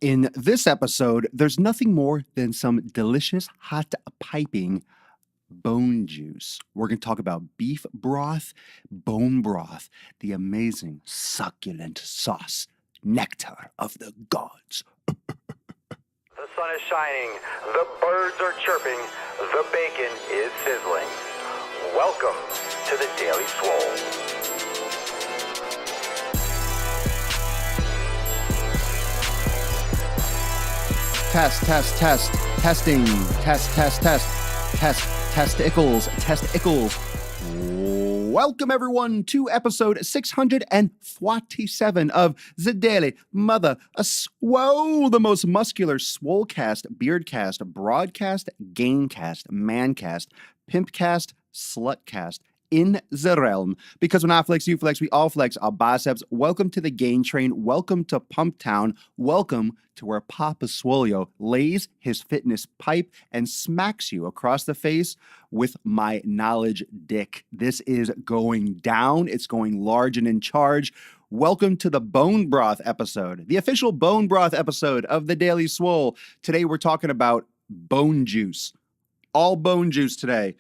In this episode, there's nothing more than some delicious, hot, piping bone juice. We're going to talk about beef broth, bone broth, the amazing, succulent sauce, nectar of the gods. The sun is shining, the birds are chirping, the bacon is sizzling. Welcome to the Daily Swole. Testing, testicles. Welcome everyone to episode 647 of the Daily Mother a Swole, the most muscular swolecast, beardcast, broadcast, gamecast, mancast, pimpcast, slutcast in the realm. Because when I flex, you flex, we all flex our biceps. Welcome to the gain train. Welcome to Pump Town. Welcome to where Papa Swolio lays his fitness pipe and smacks you across the face with my knowledge dick. This is going down. It's going large and in charge. Welcome to the Bone Broth episode, the official Bone Broth episode of the Daily Swole. Today we're talking about bone juice. All bone juice today.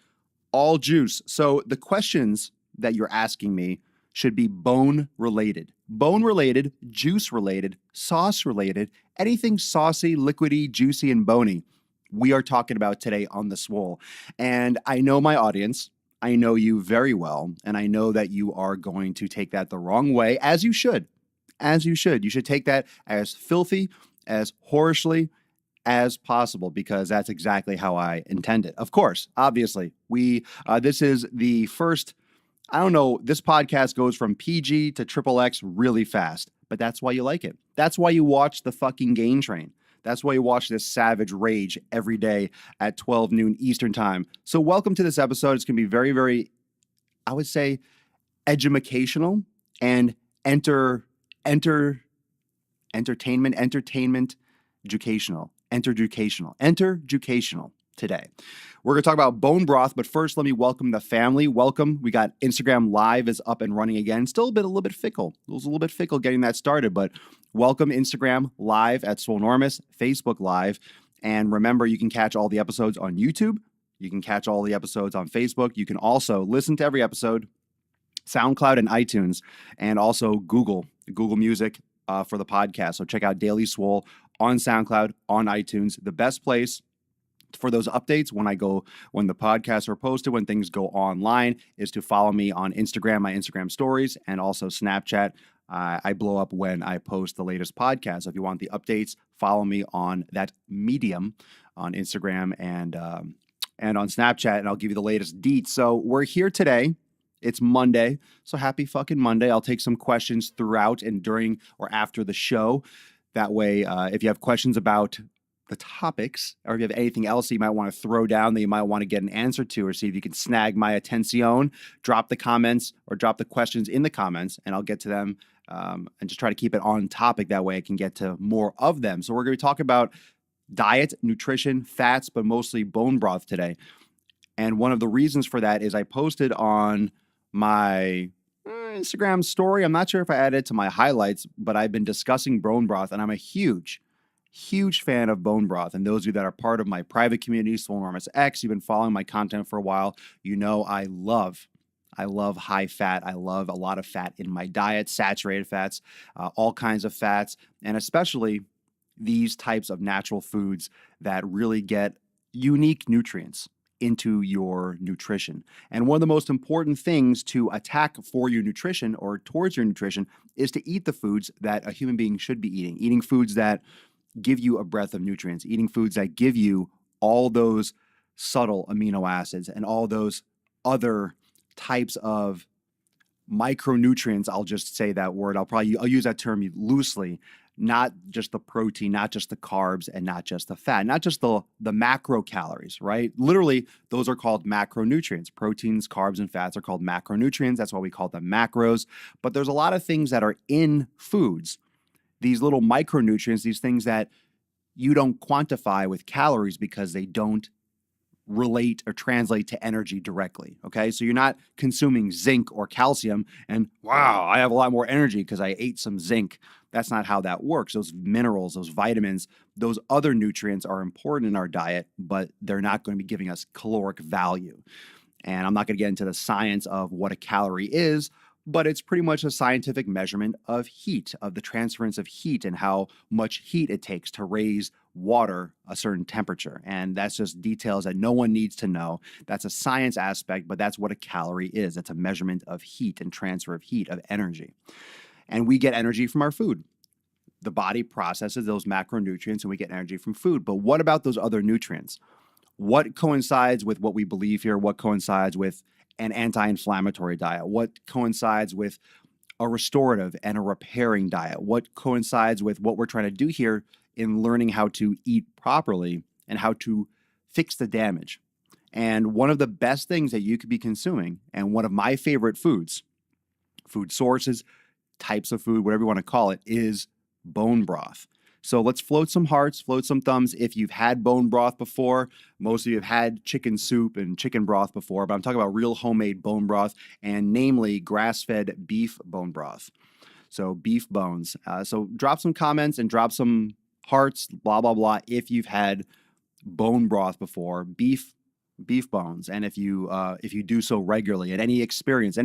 All juice. So the questions that you're asking me should be bone related, juice related, sauce related, anything saucy, liquidy, juicy, and bony. We are talking about today on the Swole. And I know my audience. I know you very well. And I know that you are going to take that the wrong way, as you should. You should take that as filthy, as whorishly as possible, because that's exactly how I intend it. Of course, obviously, this is the first, I don't know, this podcast goes from PG to XXX really fast, but that's why you like it. That's why you watch the fucking Gain Train. That's why you watch this savage rage every day at 12 noon Eastern time. So welcome to this episode. It's going to be very, very, I would say, educational and educational. Enterducational today. We're going to talk about bone broth, but first let me welcome the family. Welcome. We got Instagram Live is up and running again. Still a little bit fickle. It was a little bit fickle getting that started, but welcome Instagram Live at Swolenormous, Facebook Live. And remember, you can catch all the episodes on YouTube. You can catch all the episodes on Facebook. You can also listen to every episode, SoundCloud and iTunes, and also Google Music for the podcast. So check out Daily Swole on SoundCloud, on iTunes. The best place for those updates when the podcasts are posted, when things go online, is to follow me on Instagram, my Instagram stories, and also Snapchat. I blow up when I post the latest podcast. So if you want the updates, follow me on that medium on Instagram and on Snapchat, and I'll give you the latest deets. So we're here today. It's Monday, so happy fucking Monday. I'll take some questions throughout and during or after the show. That way, if you have questions about the topics, or if you have anything else that you might want to throw down that you might want to get an answer to, or see if you can snag my attention, drop the comments or drop the questions in the comments, and I'll get to them and just try to keep it on topic. That way I can get to more of them. So we're going to talk about diet, nutrition, fats, but mostly bone broth today. And one of the reasons for that is I posted on my Instagram story. I'm not sure if I added it to my highlights, but I've been discussing bone broth, and I'm a huge fan of bone broth. And those of you that are part of my private community, Swolenormous X, you've been following my content for a while, you know I love high fat. I love a lot of fat in my diet, saturated fats, all kinds of fats, and especially these types of natural foods that really get unique nutrients into your nutrition. And one of the most important things to attack for your nutrition or towards your nutrition is to eat the foods that a human being should be eating foods that give you a breadth of nutrients, eating foods that give you all those subtle amino acids and all those other types of micronutrients. I'll just say that word. I'll use that term loosely. Not just the protein, not just the carbs, and not just the fat, not just the macro calories, right? Literally, those are called macronutrients. Proteins, carbs, and fats are called macronutrients. That's why we call them macros. But there's a lot of things that are in foods, these little micronutrients, these things that you don't quantify with calories because they don't relate or translate to energy directly. Okay. So you're not consuming zinc or calcium and wow, I have a lot more energy because I ate some zinc. That's not how that works. Those minerals, those vitamins, those other nutrients are important in our diet, but they're not going to be giving us caloric value. And I'm not going to get into the science of what a calorie is, but it's pretty much a scientific measurement of heat, of the transference of heat and how much heat it takes to raise water a certain temperature. And that's just details that no one needs to know. That's a science aspect, but that's what a calorie is. It's a measurement of heat and transfer of heat, of energy. And we get energy from our food. The body processes those macronutrients and we get energy from food. But what about those other nutrients? What coincides with what we believe here? What coincides with an anti-inflammatory diet? What coincides with a restorative and a repairing diet? What coincides with what we're trying to do here in learning how to eat properly and how to fix the damage? And one of the best things that you could be consuming, and one of my favorite foods, food sources, types of food, whatever you want to call it, is bone broth. So let's float some hearts, float some thumbs if you've had bone broth before. Most of you have had chicken soup and chicken broth before, but I'm talking about real homemade bone broth, and namely grass-fed beef bone broth. So beef bones. So drop some comments and drop some hearts, blah, blah, blah, if you've had bone broth before, beef bones. And if you do so regularly, and any experience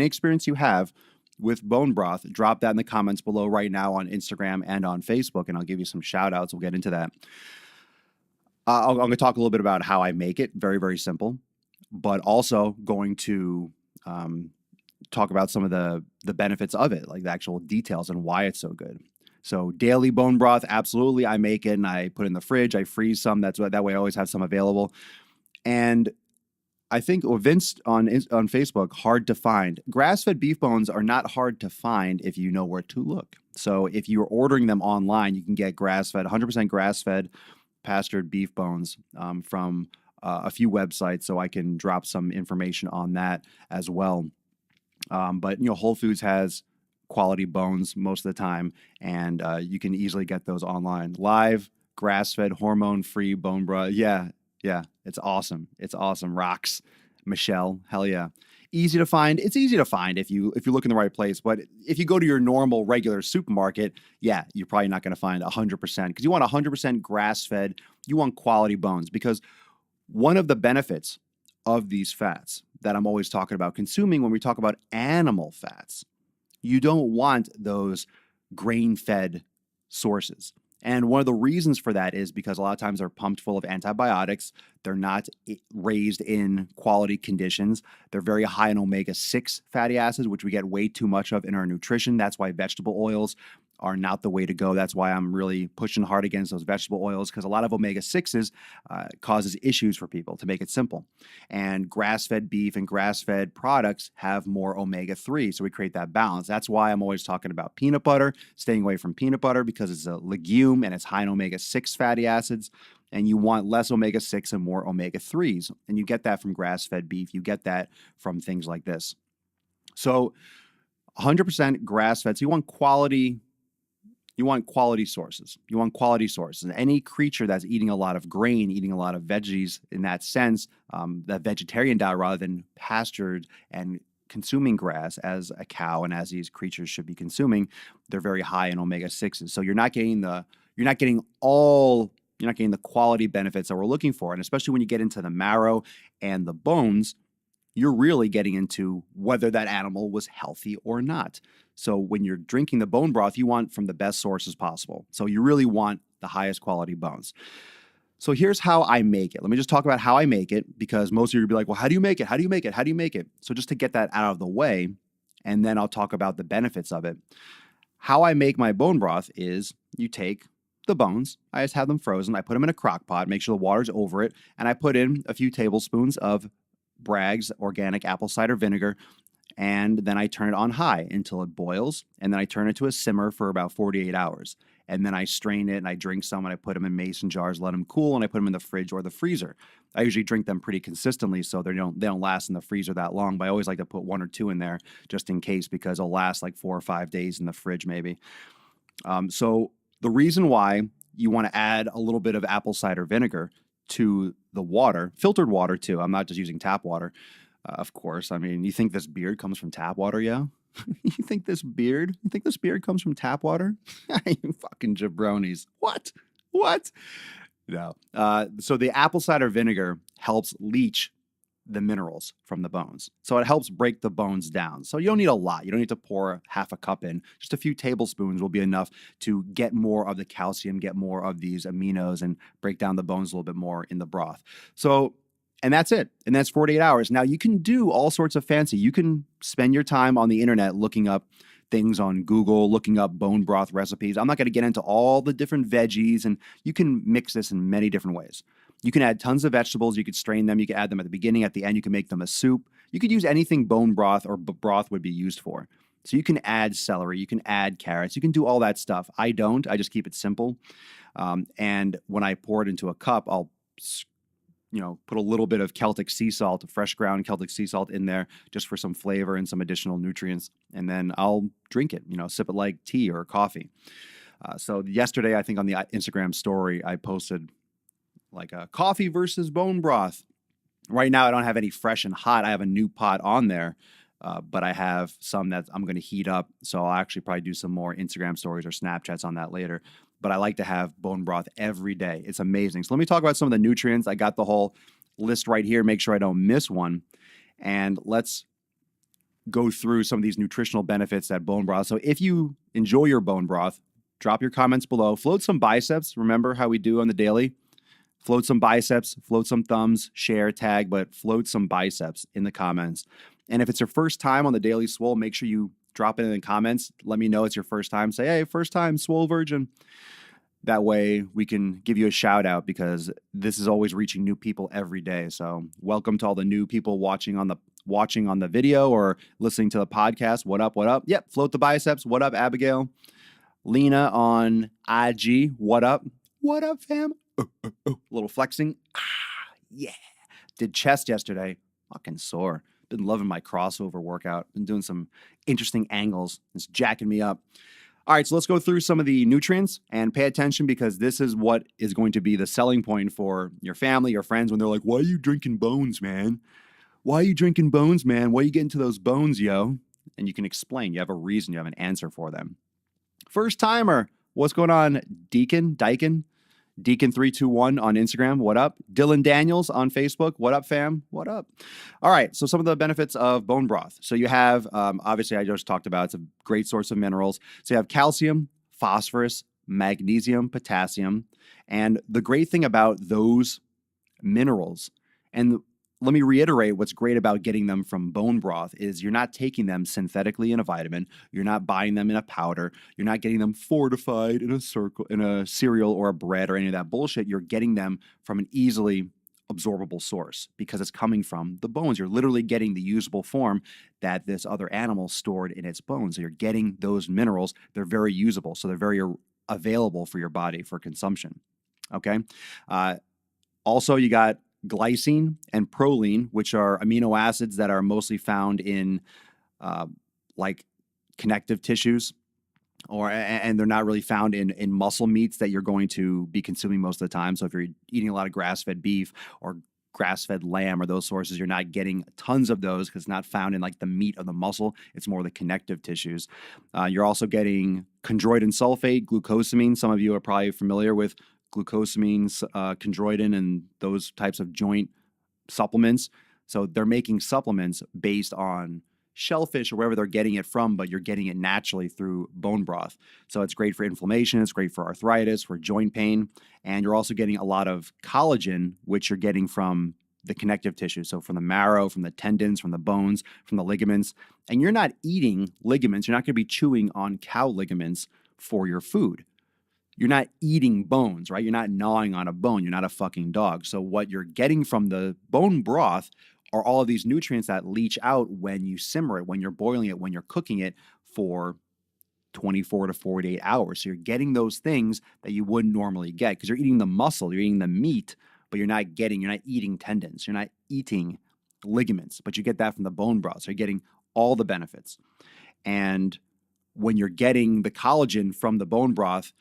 you have with bone broth, drop that in the comments below right now on Instagram and on Facebook, and I'll give you some shout outs. We'll get into that. I'm going to talk a little bit about how I make it. Very, very simple, but also going to talk about some of the benefits of it, like the actual details and why it's so good. So daily bone broth, absolutely. I make it and I put it in the fridge. I freeze some. That way I always have some available. And I think Vince on Facebook, hard to find. Grass-fed beef bones are not hard to find if you know where to look. So if you're ordering them online, you can get grass-fed, 100% grass-fed pastured beef bones from a few websites. So I can drop some information on that as well. But Whole Foods has quality bones most of the time, and you can easily get those online. Live, grass-fed, hormone-free bone broth. Yeah, it's awesome. It's awesome. Rocks, Michelle. Hell yeah. Easy to find. It's easy to find if you look in the right place. But if you go to your normal regular supermarket, yeah, you're probably not going to find 100% because you want 100% grass-fed. You want quality bones because one of the benefits of these fats that I'm always talking about consuming when we talk about animal fats, you don't want those grain-fed sources. And one of the reasons for that is because a lot of times they're pumped full of antibiotics. They're not raised in quality conditions. They're very high in omega-6 fatty acids, which we get way too much of in our nutrition. That's why vegetable oils are not the way to go. That's why I'm really pushing hard against those vegetable oils because a lot of omega-6s causes issues for people, to make it simple. And grass-fed beef and grass-fed products have more omega-3, so we create that balance. That's why I'm always talking about peanut butter, staying away from peanut butter because it's a legume and it's high in omega-6 fatty acids. And you want less omega-6 and more omega-3s. And you get that from grass-fed beef. You get that from things like this. So 100% grass-fed. So you want quality sources. You want quality sources. And any creature that's eating a lot of grain, eating a lot of veggies in that sense, that vegetarian diet rather than pastured and consuming grass as a cow and as these creatures should be consuming, they're very high in omega-6s. So you're not getting the quality benefits that we're looking for. And especially when you get into the marrow and the bones, you're really getting into whether that animal was healthy or not. So when you're drinking the bone broth, you want from the best sources possible. So you really want the highest quality bones. So here's how I make it. Let me just talk about how I make it because most of you will be like, well, how do you make it? How do you make it? How do you make it? So just to get that out of the way, and then I'll talk about the benefits of it. How I make my bone broth is you take the bones, I just have them frozen. I put them in a crock pot, make sure the water's over it, and I put in a few tablespoons of Bragg's organic apple cider vinegar, and then I turn it on high until it boils, and then I turn it to a simmer for about 48 hours. And then I strain it, and I drink some, and I put them in mason jars, let them cool, and I put them in the fridge or the freezer. I usually drink them pretty consistently, so they don't last in the freezer that long, but I always like to put 1 or 2 in there just in case because it'll last like 4 or 5 days in the fridge maybe. So the reason why you want to add a little bit of apple cider vinegar to the water, filtered water too. I'm not just using tap water, of course. I mean, you think this beard comes from tap water, yo? You think this beard? You think this beard comes from tap water? You fucking jabronis. What? What? No. So the apple cider vinegar helps leach the minerals from the bones. So it helps break the bones down. So you don't need a lot. You don't need to pour half a cup in. Just a few tablespoons will be enough to get more of the calcium, get more of these aminos, and break down the bones a little bit more in the broth. So, and that's it. And that's 48 hours. Now you can do all sorts of fancy. You can spend your time on the internet looking up things on Google, looking up bone broth recipes. I'm not going to get into all the different veggies, and you can mix this in many different ways. You can add tons of vegetables. You could strain them. You can add them at the beginning, at the end. You can make them a soup. You could use anything bone broth or broth would be used for. So you can add celery. You can add carrots. You can do all that stuff. I don't. I just keep it simple. And when I pour it into a cup, I'll put a little bit of Celtic sea salt, fresh ground Celtic sea salt in there just for some flavor and some additional nutrients. And then I'll drink it, sip it like tea or coffee. So yesterday, I think on the Instagram story, I posted like a coffee versus bone broth. Right now, I don't have any fresh and hot. I have a new pot on there, but I have some that I'm going to heat up. So I'll actually probably do some more Instagram stories or Snapchats on that later. But I like to have bone broth every day. It's amazing. So let me talk about some of the nutrients. I got the whole list right here. Make sure I don't miss one. And let's go through some of these nutritional benefits that bone broth. So if you enjoy your bone broth, drop your comments below. Float some biceps. Remember how we do on the daily? Float some biceps, float some thumbs, share, tag, but float some biceps in the comments. And if it's your first time on the Daily Swole, make sure you drop it in the comments. Let me know it's your first time. Say, hey, first time, Swole Virgin. That way we can give you a shout out because this is always reaching new people every day. So welcome to all the new people watching on the video or listening to the podcast. What up, what up? Yep, float the biceps. What up, Abigail? Lena on IG. What up? What up, fam? A little flexing. Yeah. Did chest yesterday. Fucking sore. Been loving my crossover workout. Been doing some interesting angles. It's jacking me up. All right, so let's go through some of the nutrients and pay attention because this is what is going to be the selling point for your family, your friends, when they're like, why are you drinking bones, man? Why are you drinking bones, man? Why are you getting to those bones, yo? And you can explain. You have a reason. You have an answer for them. First timer. What's going on, Deacon? Deacon321 on Instagram. What up? Dylan Daniels on Facebook. What up, fam? What up? All right. So some of the benefits of bone broth. So you have, obviously, I just talked about, it's a great source of minerals. So you have calcium, phosphorus, magnesium, potassium. And the great thing about those minerals, and let me reiterate what's great about getting them from bone broth is you're not taking them synthetically in a vitamin. You're not buying them in a powder. You're not getting them fortified in a cereal or a bread or any of that bullshit. You're getting them from an easily absorbable source because it's coming from the bones. You're literally getting the usable form that this other animal stored in its bones. So you're getting those minerals. They're very usable. So they're very available for your body for consumption. Okay. Also, you got glycine and proline, which are amino acids that are mostly found in like connective tissues, and they're not really found in muscle meats that you're going to be consuming most of the time. So if you're eating a lot of grass-fed beef or grass-fed lamb or those sources, you're not getting tons of those because it's not found in like the meat of the muscle. It's more the connective tissues. You're also getting chondroitin sulfate, glucosamine. Some of you are probably familiar with glucosamine, chondroitin, and those types of joint supplements. So they're making supplements based on shellfish or wherever they're getting it from, but you're getting it naturally through bone broth. So it's great for inflammation. It's great for arthritis, for joint pain. And you're also getting a lot of collagen, which you're getting from the connective tissue. So from the marrow, from the tendons, from the bones, from the ligaments. And you're not eating ligaments. You're not going to be chewing on cow ligaments for your food. You're not eating bones, right? You're not gnawing on a bone. You're not a fucking dog. So what you're getting from the bone broth are all of these nutrients that leach out when you simmer it, when you're boiling it, when you're cooking it for 24 to 48 hours. So you're getting those things that you wouldn't normally get because you're eating the muscle, you're eating the meat, but you're not eating tendons. You're not eating ligaments, but you get that from the bone broth. So you're getting all the benefits. And when you're getting the collagen from the bone broth,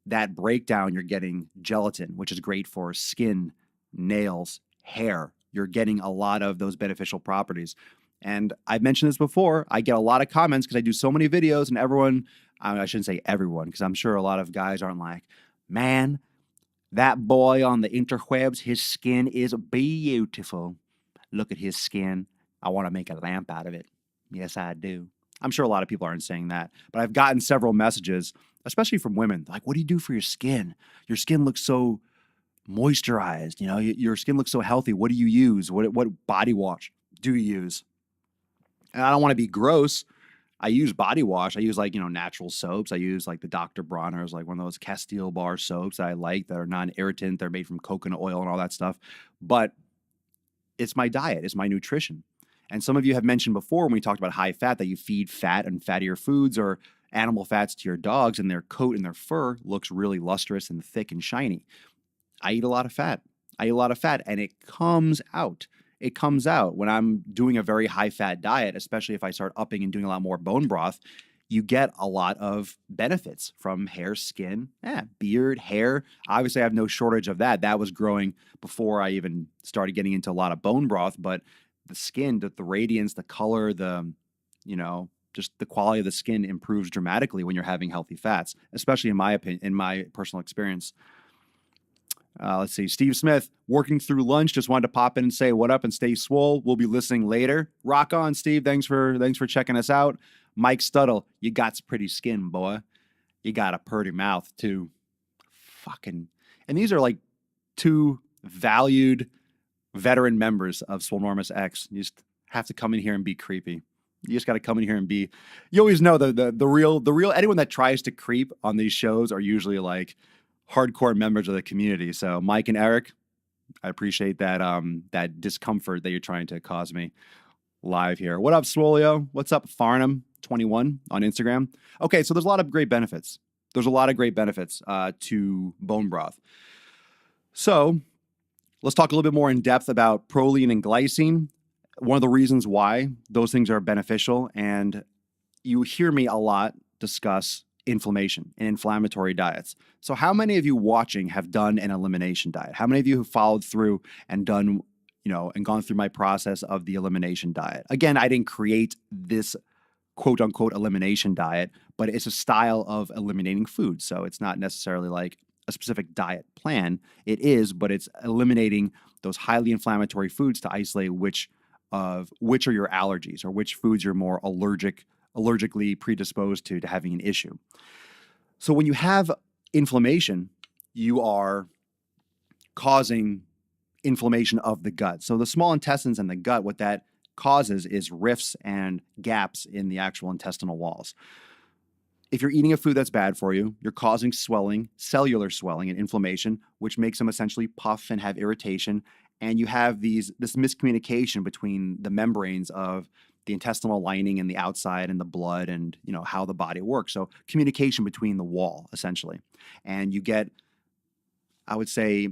that breakdown, you're getting gelatin, which is great for skin, nails, hair. You're getting a lot of those beneficial properties. And I've mentioned this before. I get a lot of comments because I do so many videos, and everyone, I shouldn't say everyone, because I'm sure a lot of guys aren't like, man, that boy on the interwebs, his skin is beautiful. Look at his skin. I want to make a lamp out of it. Yes, I do. I'm sure a lot of people aren't saying that, but I've gotten several messages, especially from women, like, what do you do for your skin? Your skin looks so moisturized. You know, your skin looks so healthy. What do you use? What body wash do you use? And I don't want to be gross. I use body wash. I use like, natural soaps. I use like the Dr. Bronner's, like one of those Castile bar soaps that I like that are non-irritant. They're made from coconut oil and all that stuff. But it's my diet. It's my nutrition. And some of you have mentioned before when we talked about high fat that you feed fat and fattier foods or animal fats to your dogs and their coat and their fur looks really lustrous and thick and shiny. I eat a lot of fat. And it comes out. It comes out when I'm doing a very high fat diet, especially if I start upping and doing a lot more bone broth. You get a lot of benefits from hair, skin, beard, hair. Obviously, I have no shortage of that. That was growing before I even started getting into a lot of bone broth. But the skin, the radiance, the color, just the quality of the skin improves dramatically when you're having healthy fats, especially in my opinion, in my personal experience. Let's see. Steve Smith, working through lunch, just wanted to pop in and say what up and stay swole. We'll be listening later. Rock on, Steve. Thanks for checking us out. Mike Stuttle, you got some pretty skin, boy. You got a purty mouth too. And these are like two valued veteran members of Swolenormous X. You just have to come in here and be creepy. You just got to come in here and be. You always know the real anyone that tries to creep on these shows are usually like hardcore members of the community. So Mike and Eric, I appreciate that discomfort that you're trying to cause me live here. What up, Swolio? What's up, Farnham21 on Instagram? Okay, so there's a lot of great benefits. To bone broth. So let's talk a little bit more in depth about proline and glycine. One of the reasons why those things are beneficial, and you hear me a lot discuss inflammation and inflammatory diets. So how many of you watching have done an elimination diet? How many of you have followed through and done, and gone through my process of the elimination diet? Again, I didn't create this quote unquote elimination diet, but it's a style of eliminating food. So it's not necessarily like a specific diet plan. It is, but it's eliminating those highly inflammatory foods to isolate which are your allergies or which foods you're more allergically predisposed to having an issue. So when you have inflammation, you are causing inflammation of the gut. So the small intestines and the gut, what that causes is rifts and gaps in the actual intestinal walls. If you're eating a food that's bad for you, you're causing swelling, cellular swelling and inflammation, which makes them essentially puff and have irritation. And you have this miscommunication between the membranes of the intestinal lining and the outside and the blood and, how the body works. So communication between the wall, essentially. And you get, I would say,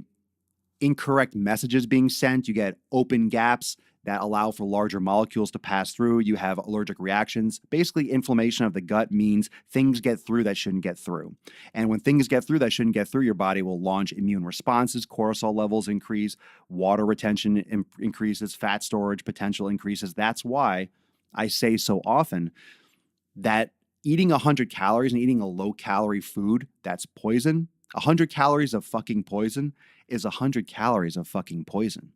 incorrect messages being sent. You get open gaps that allow for larger molecules to pass through. You have allergic reactions. Basically, inflammation of the gut means things get through that shouldn't get through. And when things get through that shouldn't get through, your body will launch immune responses, cortisol levels increase, water retention increases, fat storage potential increases. That's why I say so often that eating 100 calories and eating a low-calorie food, that's poison. 100 calories of fucking poison is 100 calories of fucking poison.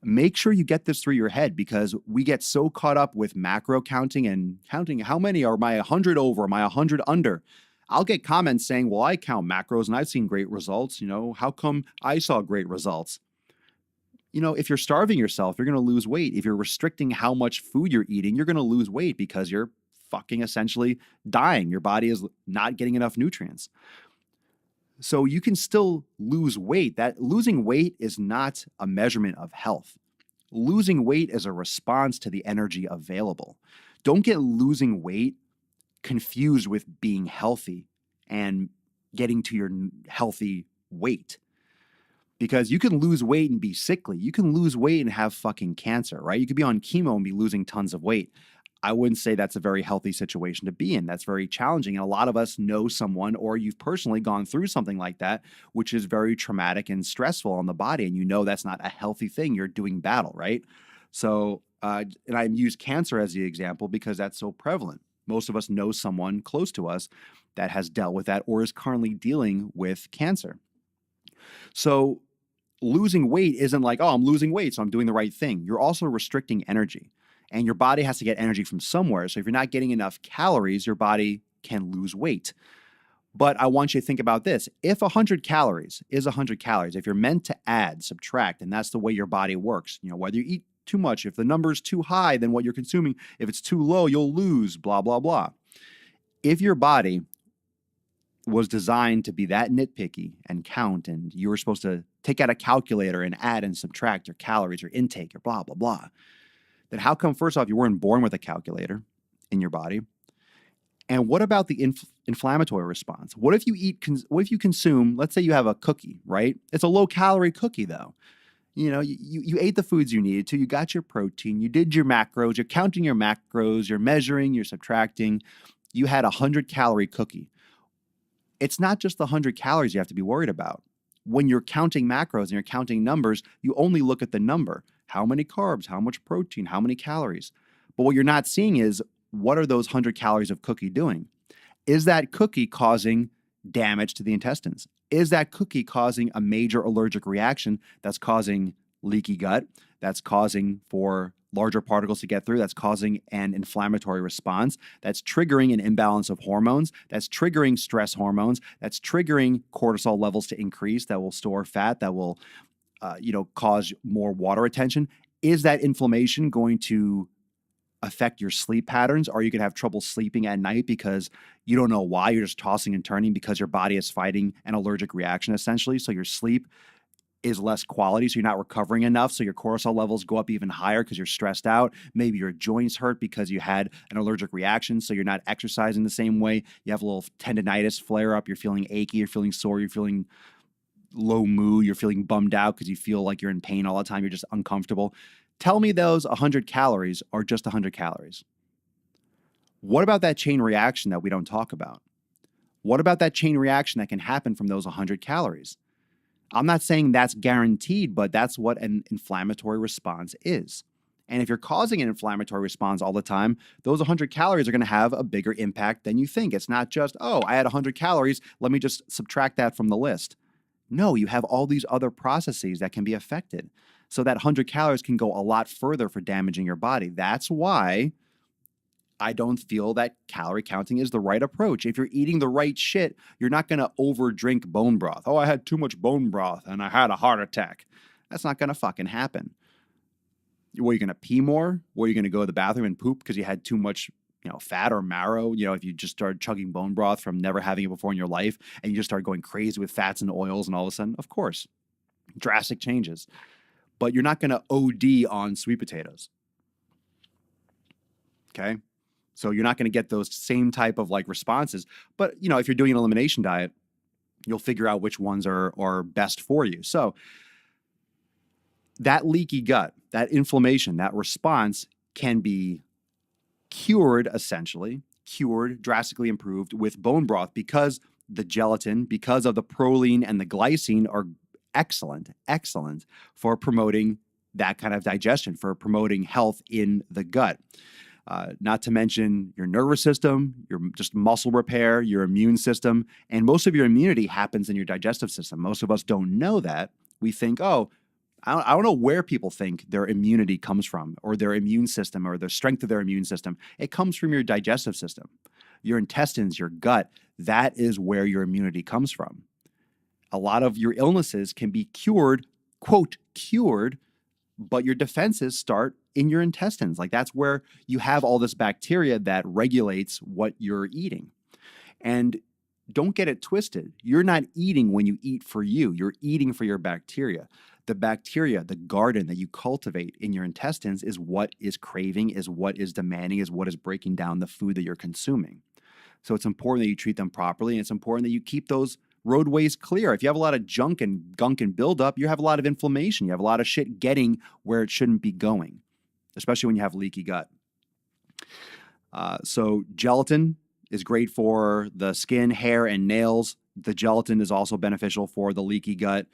Make sure you get this through your head because we get so caught up with macro counting and counting how many are my 100 over, my 100 under. I'll get comments saying, well, I count macros and I've seen great results. How come I saw great results? If you're starving yourself, you're going to lose weight. If you're restricting how much food you're eating, you're going to lose weight because you're fucking essentially dying. Your body is not getting enough nutrients. So you can still lose weight. That losing weight is not a measurement of health. Losing weight is a response to the energy available. Don't get losing weight confused with being healthy and getting to your healthy weight. Because you can lose weight and be sickly. You can lose weight and have fucking cancer, right? You could be on chemo and be losing tons of weight. I wouldn't say that's a very healthy situation to be in. That's very challenging. And a lot of us know someone, or you've personally gone through something like that, which is very traumatic and stressful on the body. And you know that's not a healthy thing. You're doing battle, right? So, and I use cancer as the example because that's so prevalent. Most of us know someone close to us that has dealt with that or is currently dealing with cancer. So, losing weight isn't like, oh, I'm losing weight, so I'm doing the right thing. You're also restricting energy. And your body has to get energy from somewhere. So if you're not getting enough calories, your body can lose weight. But I want you to think about this. If 100 calories is 100 calories, if you're meant to add, subtract, and that's the way your body works, whether you eat too much, if the number's too high, then what you're consuming, if it's too low, you'll lose, blah, blah, blah. If your body was designed to be that nitpicky and count, and you were supposed to take out a calculator and add and subtract your calories, your intake, your blah, blah, blah, then how come, first off, you weren't born with a calculator in your body? And what about the inflammatory response? What if you consume, let's say you have a cookie, right? It's a low-calorie cookie, though. You ate the foods you needed to, you got your protein, you did your macros, you're counting your macros, you're measuring, you're subtracting. You had a 100-calorie cookie. It's not just the 100 calories you have to be worried about. When you're counting macros and you're counting numbers, you only look at the number. How many carbs, how much protein, how many calories. But what you're not seeing is, what are those 100 calories of cookie doing? Is that cookie causing damage to the intestines? Is that cookie causing a major allergic reaction that's causing leaky gut, that's causing for larger particles to get through, that's causing an inflammatory response, that's triggering an imbalance of hormones, that's triggering stress hormones, that's triggering cortisol levels to increase, that will store fat, that will cause more water retention? Is that inflammation going to affect your sleep patterns? Or you could have trouble sleeping at night because you don't know why. You're just tossing and turning because your body is fighting an allergic reaction, essentially. So your sleep is less quality, so you're not recovering enough. So your cortisol levels go up even higher because you're stressed out. Maybe your joints hurt because you had an allergic reaction, so you're not exercising the same way. You have a little tendonitis flare up. You're feeling achy. You're feeling sore. You're feeling low mood, you're feeling bummed out because you feel like you're in pain all the time, you're just uncomfortable. Tell me those 100 calories are just 100 calories. What about that chain reaction that we don't talk about? What about that chain reaction that can happen from those 100 calories? I'm not saying that's guaranteed, but that's what an inflammatory response is. And if you're causing an inflammatory response all the time, those 100 calories are going to have a bigger impact than you think. It's not just, oh, I had 100 calories, let me just subtract that from the list. No, you have all these other processes that can be affected. So that 100 calories can go a lot further for damaging your body. That's why I don't feel that calorie counting is the right approach. If you're eating the right shit, you're not going to overdrink bone broth. Oh, I had too much bone broth and I had a heart attack. That's not going to fucking happen. Were you going to pee more? Were you going to go to the bathroom and poop because you had too much fat or marrow? If you just started chugging bone broth from never having it before in your life and you just start going crazy with fats and oils and all of a sudden, of course, drastic changes. But you're not going to OD on sweet potatoes. Okay? So you're not going to get those same type of responses. But, if you're doing an elimination diet, you'll figure out which ones are best for you. So that leaky gut, that inflammation, that response can be cured, essentially, drastically improved with bone broth because the gelatin, because of the proline and the glycine are excellent for promoting that kind of digestion, for promoting health in the gut. Not to mention your nervous system, your just muscle repair, your immune system, and most of your immunity happens in your digestive system. Most of us don't know that. We think, oh, I don't know where people think their immunity comes from, or their immune system, or the strength of their immune system. It comes from your digestive system, your intestines, your gut. That is where your immunity comes from. A lot of your illnesses can be cured, quote, cured, but your defenses start in your intestines. That's where you have all this bacteria that regulates what you're eating. And don't get it twisted. You're not eating when you eat for you. You're eating for your bacteria. The bacteria, the garden that you cultivate in your intestines is what is craving, is what is demanding, is what is breaking down the food that you're consuming. So it's important that you treat them properly, and it's important that you keep those roadways clear. If you have a lot of junk and gunk and buildup, you have a lot of inflammation. You have a lot of shit getting where it shouldn't be going, especially when you have leaky gut. So gelatin is great for the skin, hair, and nails. The gelatin is also beneficial for the leaky gut.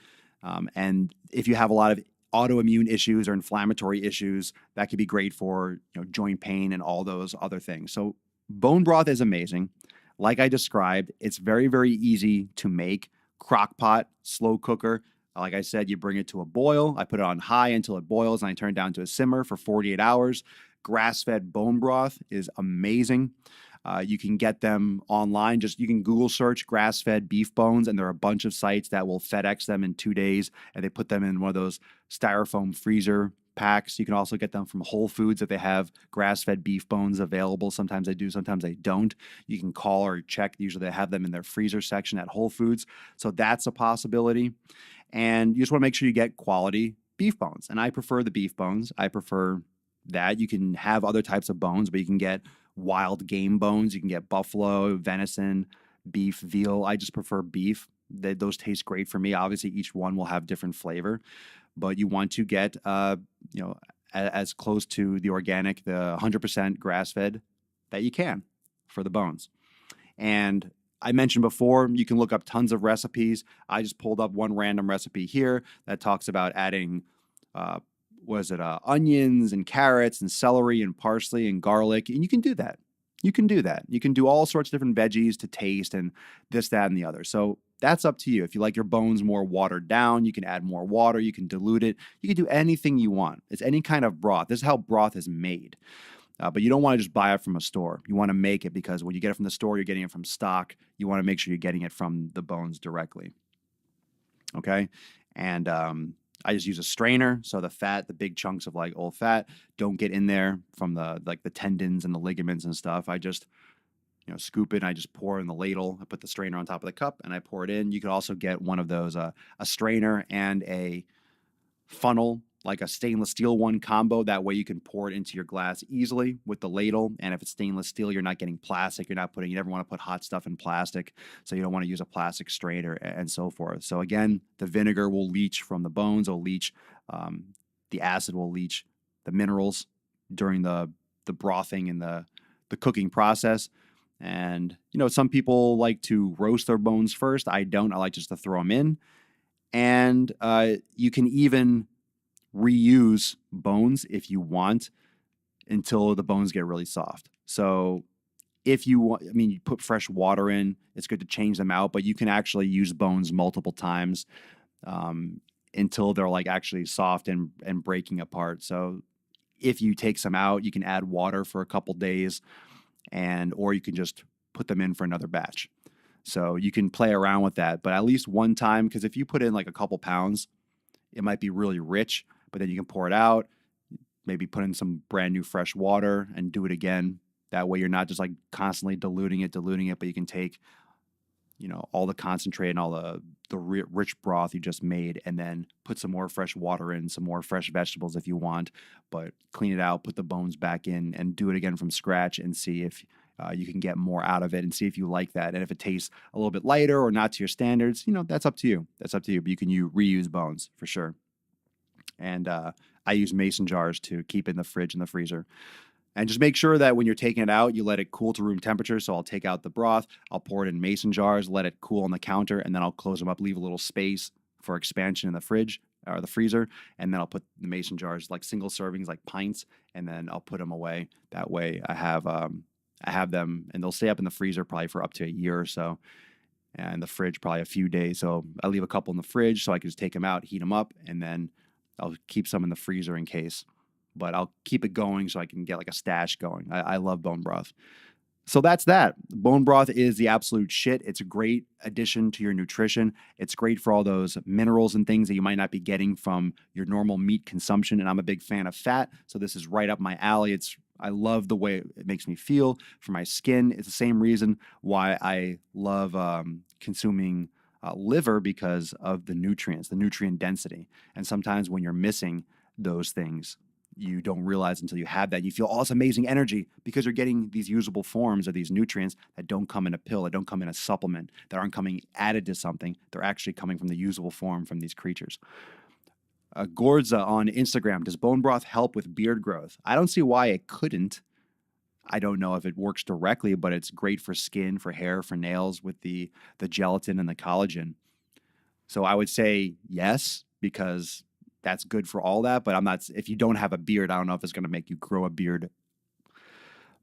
And if you have a lot of autoimmune issues or inflammatory issues, that could be great for joint pain and all those other things. So bone broth is amazing. Like I described, it's very, very easy to make. Crock pot, slow cooker. Like I said, you bring it to a boil. I put it on high until it boils, and I turn it down to a simmer for 48 hours. Grass-fed bone broth is amazing. You can get them online. You can Google search grass-fed beef bones, and there are a bunch of sites that will FedEx them in 2 days, and they put them in one of those styrofoam freezer packs. You can also get them from Whole Foods if they have grass-fed beef bones available. Sometimes they do, sometimes they don't. You can call or check. Usually they have them in their freezer section at Whole Foods. So that's a possibility. And you just want to make sure you get quality beef bones. And I prefer the beef bones. I prefer that. You can have other types of bones, but you can get wild game bones. You can get buffalo, venison, beef, veal. I just prefer beef. Those taste great for me. Obviously, each one will have different flavor, but you want to get as close to the organic, the 100% grass-fed that you can for the bones. And I mentioned before, you can look up tons of recipes. I just pulled up one random recipe here that talks about adding, onions and carrots and celery and parsley and garlic. And you can do that. You can do that. You can do all sorts of different veggies to taste and this, that, and the other. So that's up to you. If you like your bones more watered down, you can add more water. You can dilute it. You can do anything you want. It's any kind of broth. This is how broth is made. But you don't want to just buy it from a store. You want to make it because when you get it from the store, you're getting it from stock. You want to make sure you're getting it from the bones directly. Okay? And I just use a strainer, so the fat, the big chunks of like old fat, don't get in there from the tendons and the ligaments and stuff. I just scoop it and I just pour it in the ladle. I put the strainer on top of the cup and I pour it in. You could also get one of those, a strainer and a funnel, like a stainless steel one combo. That way you can pour it into your glass easily with the ladle. And if it's stainless steel, you're not getting plastic. You never want to put hot stuff in plastic. So you don't want to use a plastic strainer and so forth. So again, the vinegar will leach from the bones, the acid will leach the minerals during the brothing and the cooking process. And, some people like to roast their bones first. I don't. I like just to throw them in. And you can even reuse bones if you want until the bones get really soft. So if you want, you put fresh water in, it's good to change them out, but you can actually use bones multiple times until they're like actually soft and breaking apart. So if you take some out, you can add water for a couple days or you can just put them in for another batch. So you can play around with that, but at least one time, because if you put in like a couple pounds, it might be really rich, but then you can pour it out, maybe put in some brand new fresh water and do it again. That way you're not just like constantly diluting it, but you can take, all the concentrate and all the rich broth you just made and then put some more fresh water in, some more fresh vegetables if you want, but clean it out, put the bones back in and do it again from scratch and see if you can get more out of it and see if you like that. And if it tastes a little bit lighter or not to your standards, that's up to you. That's up to you. But you can reuse bones for sure. And I use mason jars to keep it in the fridge and the freezer. And just make sure that when you're taking it out, you let it cool to room temperature. So I'll take out the broth, I'll pour it in mason jars, let it cool on the counter, and then I'll close them up, leave a little space for expansion in the fridge or the freezer. And then I'll put the mason jars like single servings, like pints, and then I'll put them away. That way I have them and they'll stay up in the freezer probably for up to a year or so. And the fridge probably a few days. So I leave a couple in the fridge so I can just take them out, heat them up, and then I'll keep some in the freezer in case. But I'll keep it going so I can get like a stash going. I love bone broth. So that's that. Bone broth is the absolute shit. It's a great addition to your nutrition. It's great for all those minerals and things that you might not be getting from your normal meat consumption. And I'm a big fan of fat, so this is right up my alley. I love the way it makes me feel for my skin. It's the same reason why I love consuming liver, because of the nutrients, the nutrient density. And sometimes when you're missing those things, you don't realize until you have that. You feel all this amazing energy because you're getting these usable forms of these nutrients that don't come in a pill, that don't come in a supplement, that aren't coming added to something. They're actually coming from the usable form from these creatures. Gordza on Instagram, does bone broth help with beard growth? I don't see why it couldn't. I don't know if it works directly, but it's great for skin, for hair, for nails with the gelatin and the collagen. So I would say yes, because that's good for all that. But I'm not, if you don't have a beard, I don't know if it's going to make you grow a beard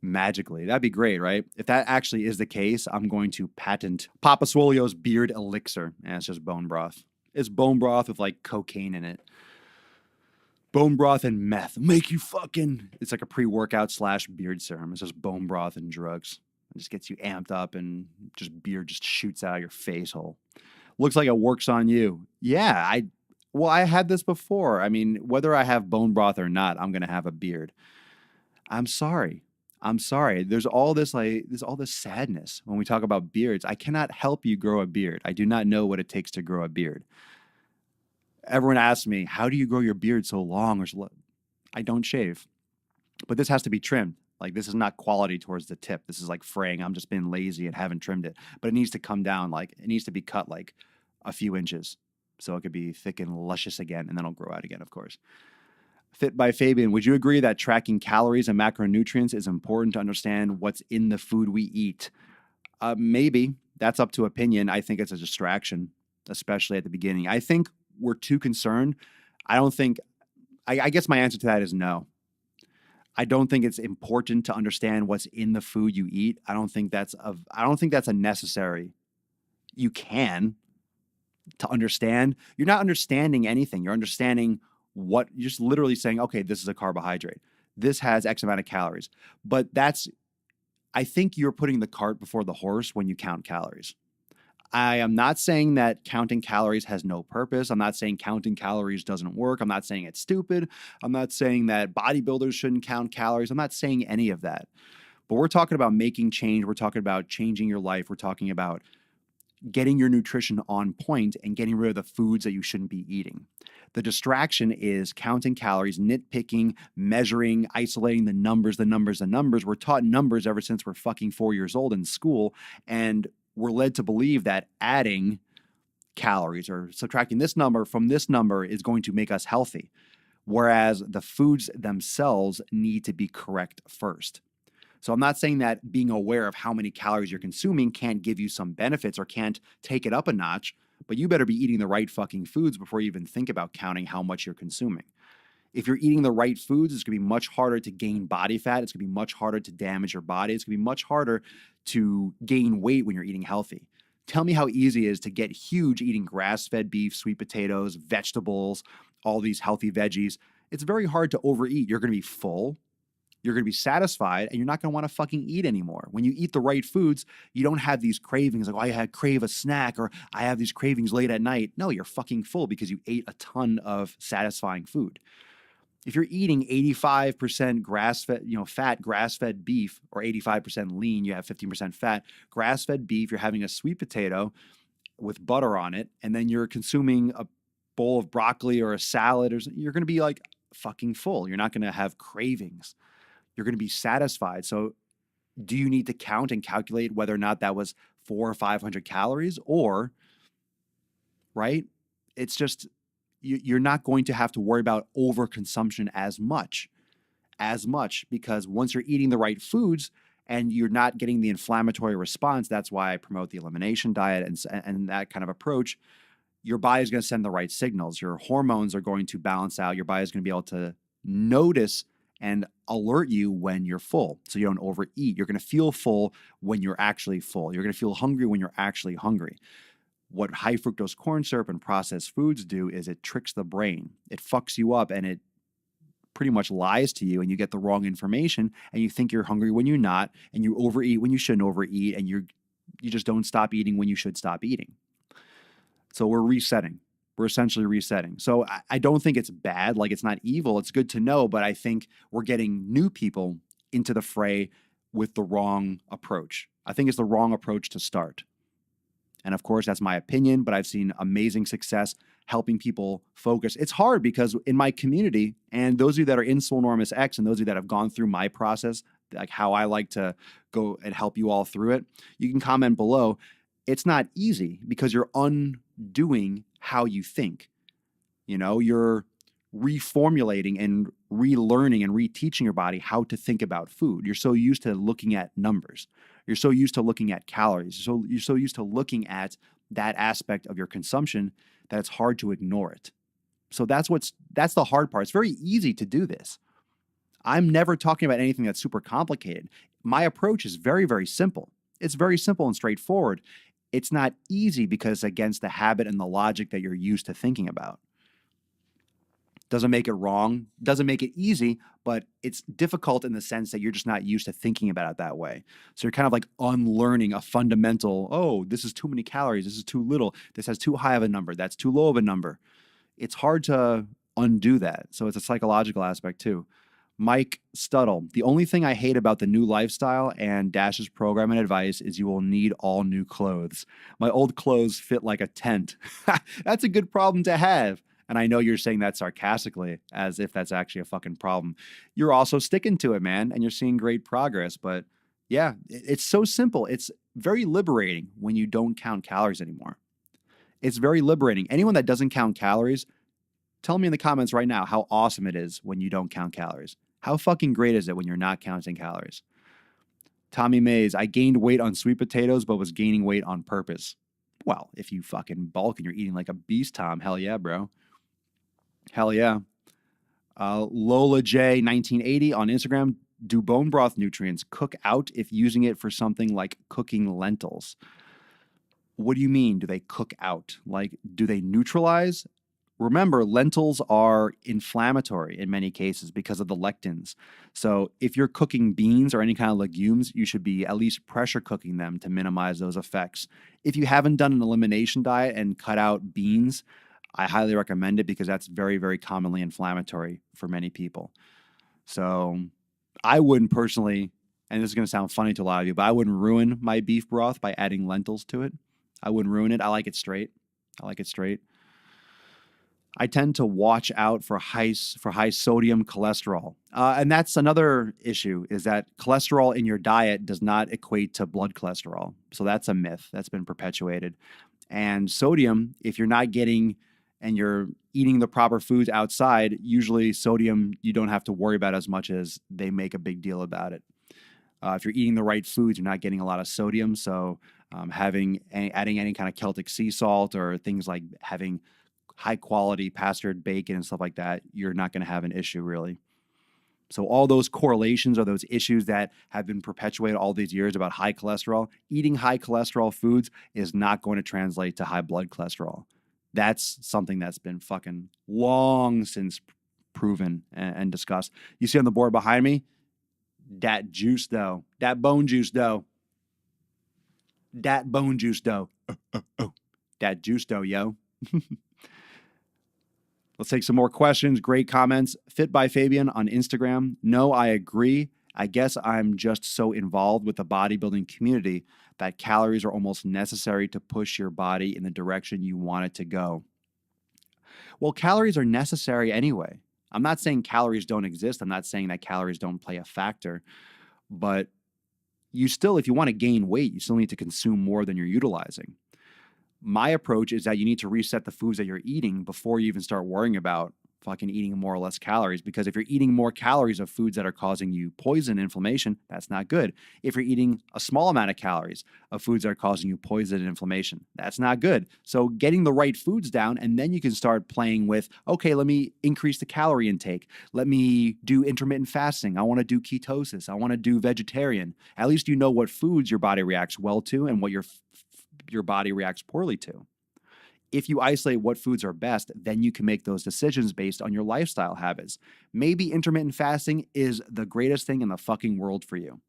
magically. That'd be great, right? If that actually is the case, I'm going to patent Papa Swolio's beard elixir. And it's just bone broth. It's bone broth with like cocaine in it. Bone broth and meth make you fucking. It's like a pre-workout / beard serum. It's just bone broth and drugs. It just gets you amped up and just beard just shoots out of your face hole. Looks like it works on you. Yeah, I had this before. I mean, whether I have bone broth or not, I'm gonna have a beard. I'm sorry. I'm sorry. There's all this sadness when we talk about beards. I cannot help you grow a beard. I do not know what it takes to grow a beard. Everyone asks me, how do you grow your beard so long or so? I don't shave. But this has to be trimmed. Like, this is not quality towards the tip. This is like fraying. I'm just being lazy and haven't trimmed it. But it needs to come down. Like, it needs to be cut like a few inches so it could be thick and luscious again, and then it'll grow out again, of course. Fit by Fabian, would you agree that tracking calories and macronutrients is important to understand what's in the food we eat? Maybe. That's up to opinion. I think it's a distraction, especially at the beginning. I think we're too concerned. I guess my answer to that is no. I don't think it's important to understand what's in the food you eat. I don't think that's a necessary. You can to understand. You're not understanding anything. You're understanding you're just literally saying, okay, this is a carbohydrate. This has X amount of calories. But I think you're putting the cart before the horse when you count calories. I am not saying that counting calories has no purpose. I'm not saying counting calories doesn't work. I'm not saying it's stupid. I'm not saying that bodybuilders shouldn't count calories. I'm not saying any of that. But we're talking about making change. We're talking about changing your life. We're talking about getting your nutrition on point and getting rid of the foods that you shouldn't be eating. The distraction is counting calories, nitpicking, measuring, isolating the numbers. We're taught numbers ever since we're fucking 4 years old in school. And we're led to believe that adding calories or subtracting this number from this number is going to make us healthy, whereas the foods themselves need to be correct first. So I'm not saying that being aware of how many calories you're consuming can't give you some benefits or can't take it up a notch, but you better be eating the right fucking foods before you even think about counting how much you're consuming. If you're eating the right foods, it's going to be much harder to gain body fat. It's going to be much harder to damage your body. It's going to be much harder to gain weight when you're eating healthy. Tell me how easy it is to get huge eating grass-fed beef, sweet potatoes, vegetables, all these healthy veggies. It's very hard to overeat. You're going to be full. You're going to be satisfied, and you're not going to want to fucking eat anymore. When you eat the right foods, you don't have these cravings like, oh, I crave a snack, or I have these cravings late at night. No, you're fucking full because you ate a ton of satisfying food. If you're eating 85% fat grass-fed beef, or 85% lean, you have 15% fat, grass-fed beef, you're having a sweet potato with butter on it, and then you're consuming a bowl of broccoli or a salad, you're going to be like fucking full. You're not going to have cravings. You're going to be satisfied. So do you need to count and calculate whether or not that was 400 or 500 calories or, right? It's just, you're not going to have to worry about overconsumption as much because once you're eating the right foods and you're not getting the inflammatory response, that's why I promote the elimination diet and that kind of approach. Your body is going to send the right signals. Your hormones are going to balance out. Your body is going to be able to notice and alert you when you're full so you don't overeat. You're going to feel full when you're actually full. You're going to feel hungry when you're actually hungry. What high fructose corn syrup and processed foods do is it tricks the brain. It fucks you up and it pretty much lies to you, and you get the wrong information and you think you're hungry when you're not, and you overeat when you shouldn't overeat, and you just don't stop eating when you should stop eating. So we're resetting. We're essentially resetting. So I don't think it's bad. Like, it's not evil. It's good to know, but I think we're getting new people into the fray with the wrong approach. I think it's the wrong approach to start. And of course, that's my opinion, but I've seen amazing success helping people focus. It's hard because in my community, and those of you that are in Swolenormous X and those of you that have gone through my process, like how I like to go and help you all through it, you can comment below. It's not easy because you're undoing how you think. You're reformulating and relearning and reteaching your body how to think about food. You're so used to looking at numbers. You're so used to looking at calories. You're so used to looking at that aspect of your consumption that it's hard to ignore it. So that's the hard part. It's very easy to do this. I'm never talking about anything that's super complicated. My approach is very, very simple. It's very simple and straightforward. It's not easy because it's against the habit and the logic that you're used to thinking about. Doesn't make it wrong, doesn't make it easy, but it's difficult in the sense that you're just not used to thinking about it that way. So you're kind of like unlearning a fundamental, oh, this is too many calories, this is too little, this has too high of a number, that's too low of a number. It's hard to undo that. So it's a psychological aspect too. Mike Stuttle, the only thing I hate about the new lifestyle and Dash's program and advice is you will need all new clothes. My old clothes fit like a tent. That's a good problem to have. And I know you're saying that sarcastically, as if that's actually a fucking problem. You're also sticking to it, man, and you're seeing great progress. But yeah, it's so simple. It's very liberating when you don't count calories anymore. It's very liberating. Anyone that doesn't count calories, tell me in the comments right now how awesome it is when you don't count calories. How fucking great is it when you're not counting calories? Tommy Mays, I gained weight on sweet potatoes, but was gaining weight on purpose. Well, if you fucking bulk and you're eating like a beast, Tom, hell yeah, bro. Hell yeah. Lola J 1980 on Instagram. Do bone broth nutrients cook out if using it for something like cooking lentils? What do you mean? Do they cook out? Like, do they neutralize? Remember, lentils are inflammatory in many cases because of the lectins. So if you're cooking beans or any kind of legumes, you should be at least pressure cooking them to minimize those effects. If you haven't done an elimination diet and cut out beans, I highly recommend it because that's very, very commonly inflammatory for many people. So I wouldn't personally, and this is going to sound funny to a lot of you, but I wouldn't ruin my beef broth by adding lentils to it. I wouldn't ruin it. I like it straight. I tend to watch out for high sodium cholesterol. And that's another issue, is that cholesterol in your diet does not equate to blood cholesterol. So that's a myth that's been perpetuated. And sodium, if you're not getting and you're eating the proper foods outside, usually sodium you don't have to worry about as much as they make a big deal about it. If you're eating the right foods, you're not getting a lot of sodium. So adding any kind of Celtic sea salt or things like having high quality pastured bacon and stuff like that, you're not going to have an issue really. So all those correlations or those issues that have been perpetuated all these years about high cholesterol, eating high cholesterol foods is not going to translate to high blood cholesterol. That's something that's been fucking long since proven and discussed. You see on the board behind me, that juice though, that bone juice though, that bone juice though, that juice though, yo. Let's take some more questions. Great comments. Fit by Fabian on Instagram. No, I agree. I guess I'm just so involved with the bodybuilding community that calories are almost necessary to push your body in the direction you want it to go. Well, calories are necessary anyway. I'm not saying calories don't exist. I'm not saying that calories don't play a factor. But you still, if you want to gain weight, you still need to consume more than you're utilizing. My approach is that you need to reset the foods that you're eating before you even start worrying about fucking eating more or less calories. Because if you're eating more calories of foods that are causing you poison, inflammation, that's not good. If you're eating a small amount of calories of foods that are causing you poison and inflammation, that's not good. So getting the right foods down, and then you can start playing with, okay, let me increase the calorie intake. Let me do intermittent fasting. I want to do ketosis. I want to do vegetarian. At least you know what foods your body reacts well to and what your body reacts poorly to. If you isolate what foods are best, then you can make those decisions based on your lifestyle habits. Maybe intermittent fasting is the greatest thing in the fucking world for you.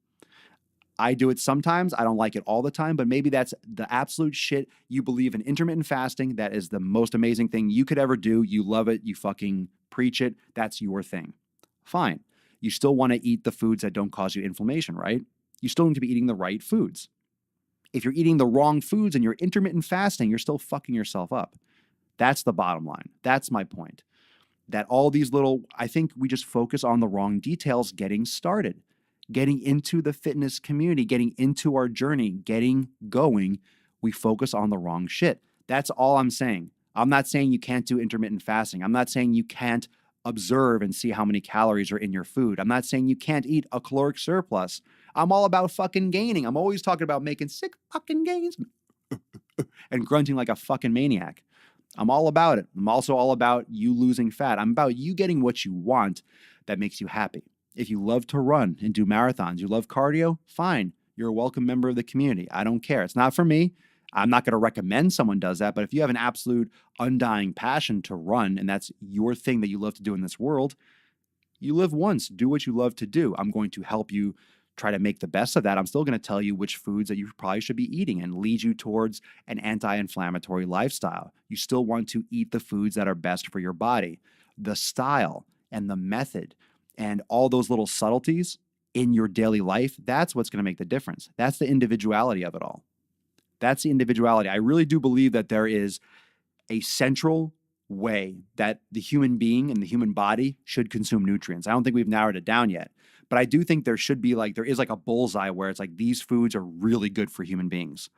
I do it sometimes. I don't like it all the time, but maybe that's the absolute shit. You believe in intermittent fasting. That is the most amazing thing you could ever do. You love it. You fucking preach it. That's your thing. Fine. You still want to eat the foods that don't cause you inflammation, right? You still need to be eating the right foods. If you're eating the wrong foods and you're intermittent fasting, you're still fucking yourself up. That's the bottom line. That's my point. That all these I think we just focus on the wrong details getting started, getting into the fitness community, getting into our journey, getting going. We focus on the wrong shit. That's all I'm saying. I'm not saying you can't do intermittent fasting. I'm not saying you can't observe and see how many calories are in your food. I'm not saying you can't eat a caloric surplus. I'm all about fucking gaining. I'm always talking about making sick fucking gains and grunting like a fucking maniac. I'm all about it. I'm also all about you losing fat. I'm about you getting what you want that makes you happy. If you love to run and do marathons, you love cardio, fine. You're a welcome member of the community. I don't care. It's not for me. I'm not going to recommend someone does that, but if you have an absolute undying passion to run and that's your thing that you love to do in this world, you live once, do what you love to do. I'm going to help you try to make the best of that. I'm still going to tell you which foods that you probably should be eating and lead you towards an anti-inflammatory lifestyle. You still want to eat the foods that are best for your body. The style and the method and all those little subtleties in your daily life, that's what's going to make the difference. That's the individuality of it all. That's the individuality. I really do believe that there is a central way that the human being and the human body should consume nutrients. I don't think we've narrowed it down yet, but I do think there should be there is a bullseye where it's like these foods are really good for human beings.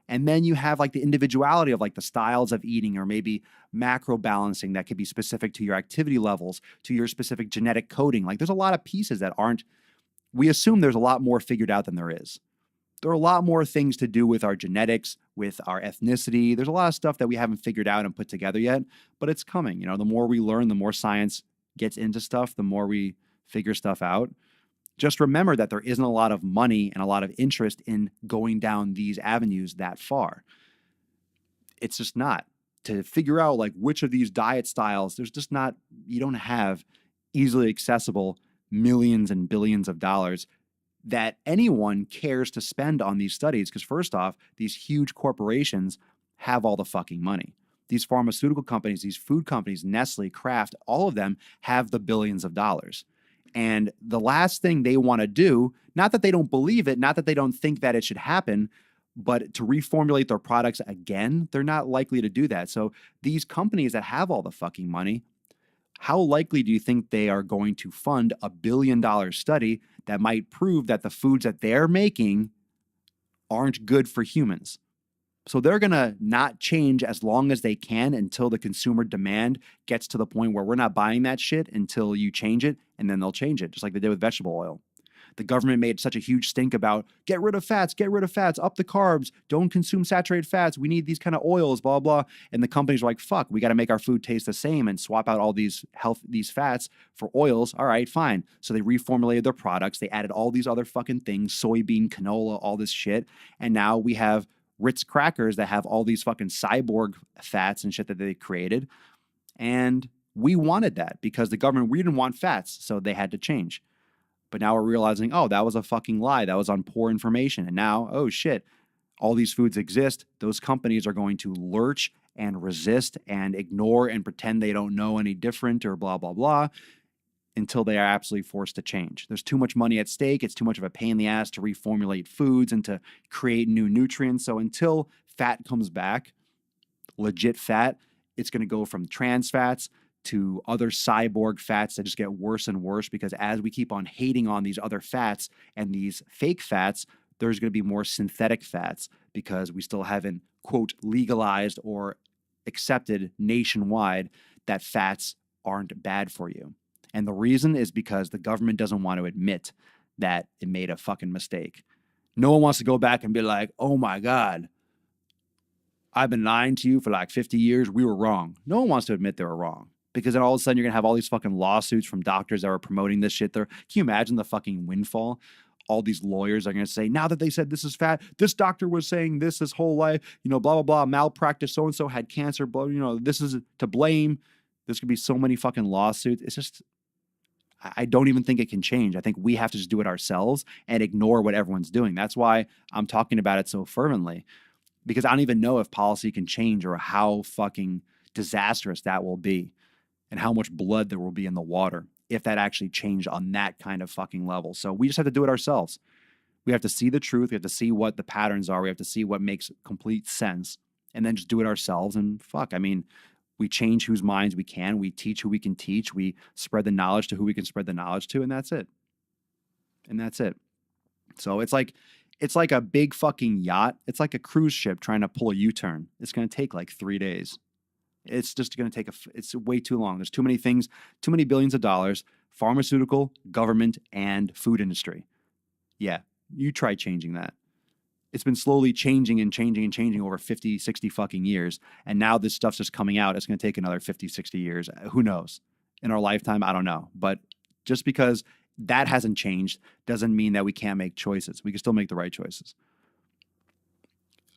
And then you have the individuality of the styles of eating or maybe macro balancing that could be specific to your activity levels, to your specific genetic coding. There's a lot of pieces that aren't, we assume there's a lot more figured out than there is. There are a lot more things to do with our genetics, with our ethnicity. There's a lot of stuff that we haven't figured out and put together yet, but it's coming. The more we learn, the more science gets into stuff, the more we figure stuff out. Just remember that there isn't a lot of money and a lot of interest in going down these avenues that far. It's just not. To figure out which of these diet styles, there's just not, you don't have easily accessible millions and billions of dollars that anyone cares to spend on these studies. Because first off, these huge corporations have all the fucking money. These pharmaceutical companies, these food companies, Nestle, Kraft, all of them have the billions of dollars. And the last thing they want to do, not that they don't believe it, not that they don't think that it should happen, but to reformulate their products again, they're not likely to do that. So these companies that have all the fucking money, how likely do you think they are going to fund $1 billion study that might prove that the foods that they're making aren't good for humans? So they're going to not change as long as they can until the consumer demand gets to the point where we're not buying that shit until you change it, and then they'll change it, just like they did with vegetable oil. The government made such a huge stink about get rid of fats, up the carbs, don't consume saturated fats. We need these kind of oils, blah, blah. And the companies are like, fuck, we got to make our food taste the same and swap out all these fats for oils. All right, fine. So they reformulated their products. They added all these other fucking things, soybean, canola, all this shit. And now we have Ritz crackers that have all these fucking cyborg fats and shit that they created. And we wanted that because the government, we didn't want fats. So they had to change. But now we're realizing, oh, that was a fucking lie. That was on poor information. And now, oh shit, all these foods exist. Those companies are going to lurch and resist and ignore and pretend they don't know any different or blah, blah, blah until they are absolutely forced to change. There's too much money at stake. It's too much of a pain in the ass to reformulate foods and to create new nutrients. So until fat comes back, legit fat, it's going to go from trans fats to other cyborg fats that just get worse and worse because as we keep on hating on these other fats and these fake fats, there's going to be more synthetic fats because we still haven't, quote, legalized or accepted nationwide that fats aren't bad for you. And the reason is because the government doesn't want to admit that it made a fucking mistake. No one wants to go back and be like, oh my God, I've been lying to you for 50 years. We were wrong. No one wants to admit they were wrong. Because then all of a sudden you're going to have all these fucking lawsuits from doctors that are promoting this shit. Can you imagine the fucking windfall? All these lawyers are going to say, now that they said this is fat, this doctor was saying this his whole life, blah, blah, blah, malpractice, so-and-so had cancer, blah, this is to blame. There's going to be so many fucking lawsuits. It's just, I don't even think it can change. I think we have to just do it ourselves and ignore what everyone's doing. That's why I'm talking about it so fervently. Because I don't even know if policy can change or how fucking disastrous that will be. And how much blood there will be in the water if that actually changed on that kind of fucking level. So we just have to do it ourselves. We have to see the truth. We have to see what the patterns are. We have to see what makes complete sense and then just do it ourselves. And fuck, we change whose minds we can. We teach who we can teach. We spread the knowledge to who we can spread the knowledge to. And that's it. So it's like a big fucking yacht. It's like a cruise ship trying to pull a U-turn. It's going to take 3 days. It's just going to take it's way too long. There's too many things, too many billions of dollars, pharmaceutical, government, and food industry. Yeah, you try changing that. It's been slowly changing and changing and changing over 50, 60 fucking years. And now this stuff's just coming out. It's going to take another 50, 60 years. Who knows? In our lifetime, I don't know. But just because that hasn't changed doesn't mean that we can't make choices. We can still make the right choices.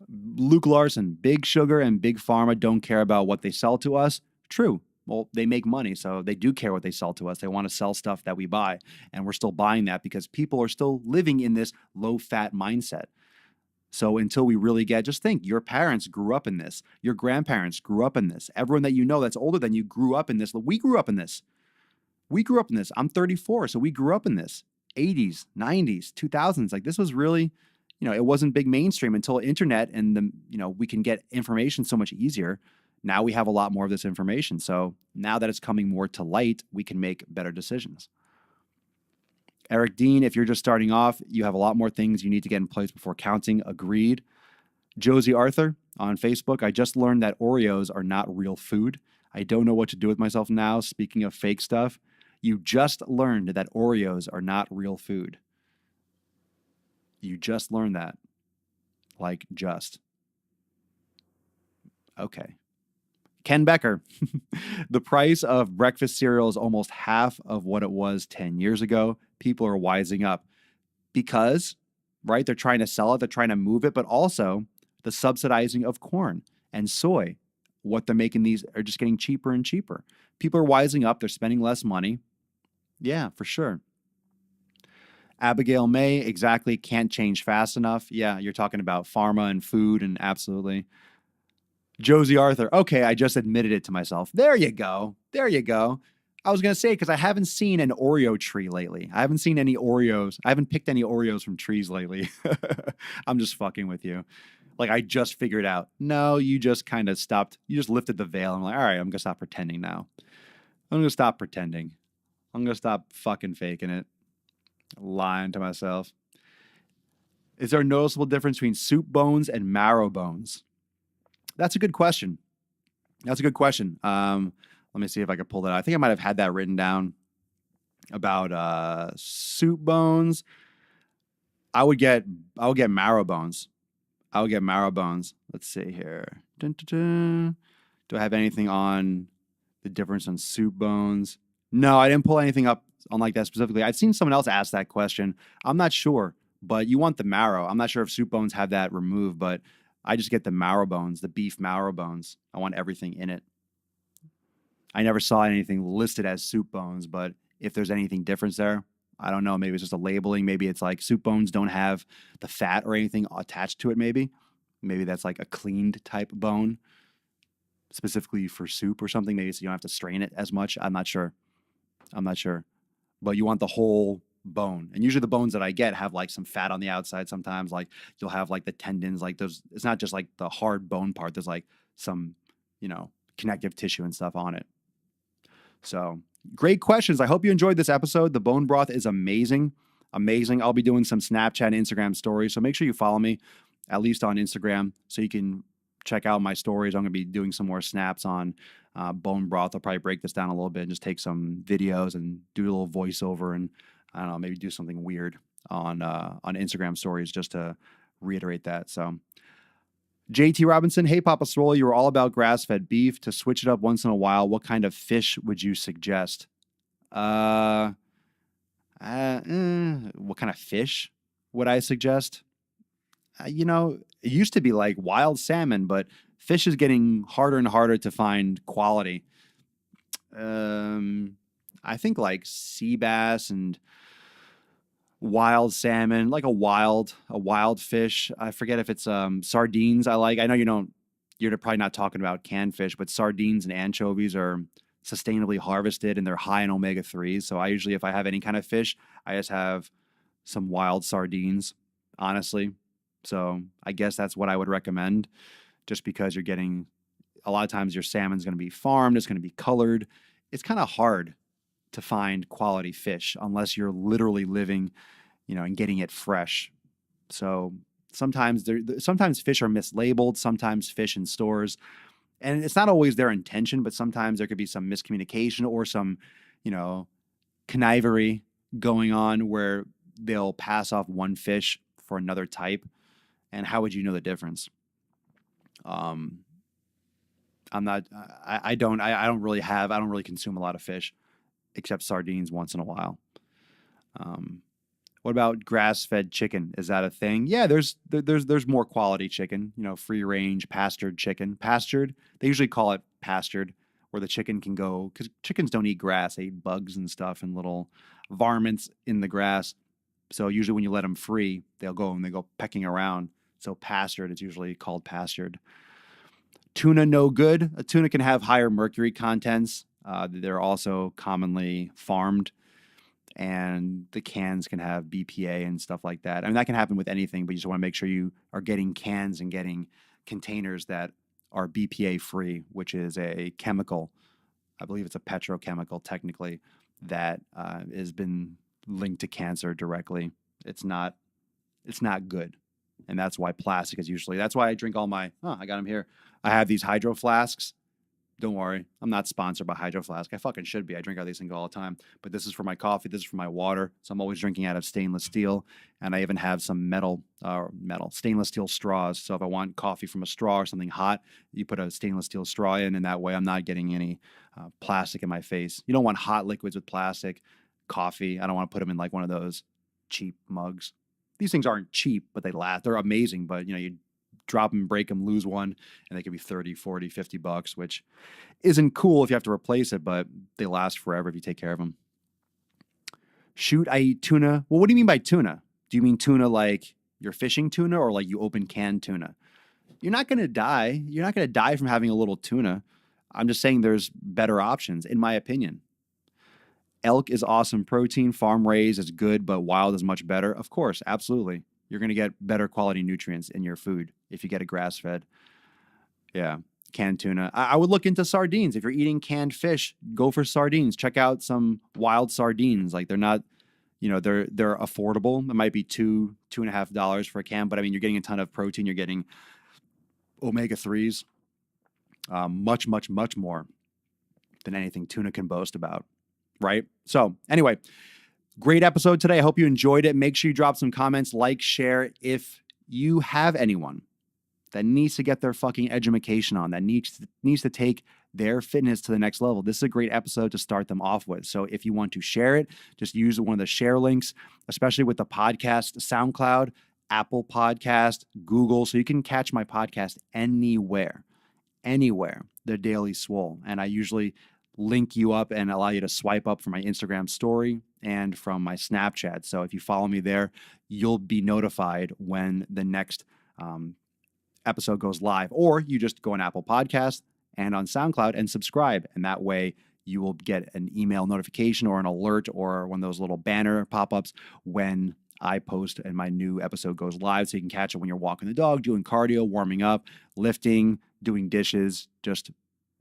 Luke Larson, big sugar and big pharma don't care about what they sell to us. True. Well, they make money, so they do care what they sell to us. They want to sell stuff that we buy, and we're still buying that because people are still living in this low-fat mindset. So until we really just think, your parents grew up in this. Your grandparents grew up in this. Everyone that you know that's older than you grew up in this. We grew up in this. We grew up in this. I'm 34, so we grew up in this. 80s, 90s, 2000s. Like, this was really, it wasn't big mainstream until internet and we can get information so much easier. Now we have a lot more of this information. So now that it's coming more to light, we can make better decisions. Eric Dean, if you're just starting off, you have a lot more things you need to get in place before counting. Agreed. Josie Arthur on Facebook, I just learned that Oreos are not real food. I don't know what to do with myself now. Speaking of fake stuff, you just learned that Oreos are not real food. You just learned that. Like, just. Okay. Ken Becker, the price of breakfast cereal is almost half of what it was 10 years ago. People are wising up because, right, they're trying to sell it, they're trying to move it, but also the subsidizing of corn and soy. What they're making these are just getting cheaper and cheaper. People are wising up, they're spending less money. Yeah, for sure. Abigail May, exactly, can't change fast enough. Yeah, you're talking about pharma and food, and absolutely. Josie Arthur, okay, I just admitted it to myself. There you go. There you go. I was going to say, because I haven't seen an Oreo tree lately. I haven't seen any Oreos. I haven't picked any Oreos from trees lately. I'm just fucking with you. Like, I just figured out. No, you just kind of stopped. You just lifted the veil. I'm like, all right, I'm going to stop pretending now. I'm going to stop pretending. I'm going to stop fucking faking it. Lying to myself. Is there a noticeable difference between soup bones and marrow bones? That's a good question. That's a good question. Let me see if I can pull that out. I think I might have had that written down about soup bones. I would get marrow bones. I would get marrow bones. Let's see here. Dun, dun, dun. Do I have anything on the difference on soup bones? No, I didn't pull anything up on like that specifically. I'd seen someone else ask that question. I'm not sure, but you want the marrow. I'm not sure if soup bones have that removed, but I just get the marrow bones, the beef marrow bones. I want everything in it. I never saw anything listed as soup bones, but if there's anything difference there, I don't know. Maybe it's just a labeling. Maybe it's like soup bones don't have the fat or anything attached to it, maybe. Maybe that's like a cleaned type bone, specifically for soup or something. Maybe so you don't have to strain it as much. I'm not sure. But you want the whole bone. And usually the bones that I get have like some fat on the outside sometimes. Like you'll have like the tendons, like those. It's not just like the hard bone part. There's like some, connective tissue and stuff on it. So great questions. I hope you enjoyed this episode. The bone broth is amazing. Amazing. I'll be doing some Snapchat and Instagram stories. So make sure you follow me, at least on Instagram, so you can check out my stories. I'm going to be doing some more snaps on bone broth. I'll probably break this down a little bit and just take some videos and do a little voiceover and I don't know, maybe do something weird on Instagram stories just to reiterate that. So JT Robinson, hey Papa Swole, you were all about grass-fed beef. To switch it up once in a while, what kind of fish would you suggest? What kind of fish would I suggest? It used to be like wild salmon, but fish is getting harder and harder to find quality. I think like sea bass and wild salmon, like a wild fish. I forget if it's sardines I like. I know you're probably not talking about canned fish, but sardines and anchovies are sustainably harvested and they're high in omega-3s. So I usually, if I have any kind of fish, I just have some wild sardines, honestly. So I guess that's what I would recommend, just because you're getting, a lot of times your salmon's going to be farmed, it's going to be colored. It's kind of hard to find quality fish unless you're literally living, and getting it fresh. So sometimes fish are mislabeled, sometimes fish in stores, and it's not always their intention, but sometimes there could be some miscommunication or some, connivery going on where they'll pass off one fish for another type. And how would you know the difference? I'm not, I don't really consume a lot of fish except sardines once in a while. What about grass-fed chicken? Is that a thing? Yeah, there's more quality chicken, free range, pastured chicken. Pastured, they usually call it pastured, where the chicken can go, because chickens don't eat grass, they eat bugs and stuff and little varmints in the grass. So usually when you let them free, they go pecking around. So pastured, it's usually called pastured. Tuna, no good. A tuna can have higher mercury contents. They're also commonly farmed, and the cans can have BPA and stuff like that. I mean, that can happen with anything, but you just want to make sure you are getting cans and getting containers that are BPA free, which is a chemical. I believe it's a petrochemical, technically, that has been linked to cancer directly. It's not good. And that's why plastic is usually, that's why I drink all my, I got them here. I have these hydro flasks. Don't worry, I'm not sponsored by Hydro Flask. I fucking should be. I drink out of these things all the time. But this is for my coffee. This is for my water. So I'm always drinking out of stainless steel. And I even have some stainless steel straws. So if I want coffee from a straw or something hot, you put a stainless steel straw in, and that way I'm not getting any plastic in my face. You don't want hot liquids with plastic. Coffee, I don't want to put them in like one of those cheap mugs. These things aren't cheap, but they last. They're amazing, but you drop them, break them, lose one, and they could be 30, 40, 50 bucks, which isn't cool if you have to replace it, but they last forever if you take care of them. Shoot, I eat tuna. Well, what do you mean by tuna? Do you mean tuna like you're fishing tuna or like you open canned tuna? You're not going to die. You're not going to die from having a little tuna. I'm just saying there's better options, in my opinion. Elk is awesome protein. Farm raised is good, but wild is much better. Of course, absolutely. You're going to get better quality nutrients in your food if you get a grass-fed. Yeah, canned tuna. I would look into sardines. If you're eating canned fish, go for sardines. Check out some wild sardines. Like they're not, they're affordable. It might be $2.50 for a can, but I mean, you're getting a ton of protein. You're getting omega-3s, much, much, much more than anything tuna can boast about, right? So anyway, great episode today. I hope you enjoyed it. Make sure you drop some comments, like, share. If you have anyone that needs to get their fucking edumacation on, that needs to take their fitness to the next level, this is a great episode to start them off with. So if you want to share it, just use one of the share links, especially with the podcast, SoundCloud, Apple Podcast, Google, so you can catch my podcast anywhere, The Daily Swole. And I usually link you up and allow you to swipe up from my Instagram story and from my Snapchat. So if you follow me there, you'll be notified when the next episode goes live. Or you just go on Apple Podcasts and on SoundCloud and subscribe. And that way you will get an email notification or an alert or one of those little banner pop-ups when I post and my new episode goes live. So you can catch it when you're walking the dog, doing cardio, warming up, lifting, doing dishes,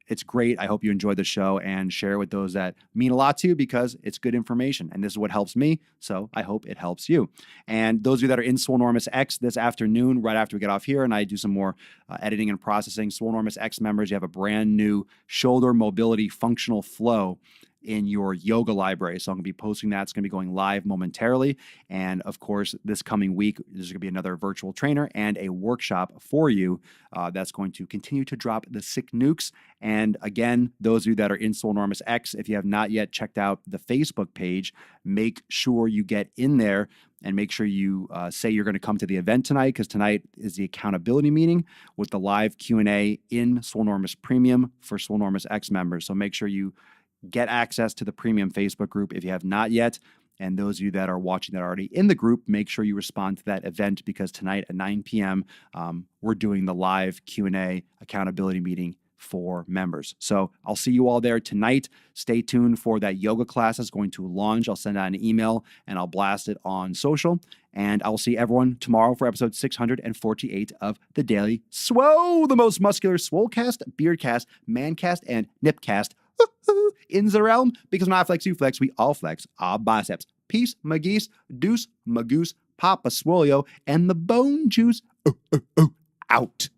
it's great. I hope you enjoyed the show and share it with those that mean a lot to you because it's good information. And this is what helps me. So I hope it helps you. And those of you that are in Swolenormous X this afternoon, right after we get off here and I do some more editing and processing, Swolenormous X members, you have a brand new shoulder mobility functional flow in your yoga library. So I'm going to be posting that. It's going to be going live momentarily. And of course, this coming week, there's going to be another virtual trainer and a workshop for you that's going to continue to drop the sick nukes. And again, those of you that are in Swolenormous X, if you have not yet checked out the Facebook page, make sure you get in there and make sure you say you're going to come to the event tonight, because tonight is the accountability meeting with the live Q&A in Swolenormous Premium for Swolenormous X members. So make sure you get access to the premium Facebook group if you have not yet. And those of you that are watching that are already in the group, make sure you respond to that event, because tonight at 9 p.m., we're doing the live Q&A accountability meeting for members. So I'll see you all there tonight. Stay tuned for that yoga class that's going to launch. I'll send out an email and I'll blast it on social. And I'll see everyone tomorrow for episode 648 of The Daily Swole, the most muscular Swolecast, Beardcast, Mancast, and Nipcast in the realm, because when I flex, you flex, we all flex our biceps. Peace, Mageese, Deuce, Magoose, Papa Swolio, and the Bone Juice out.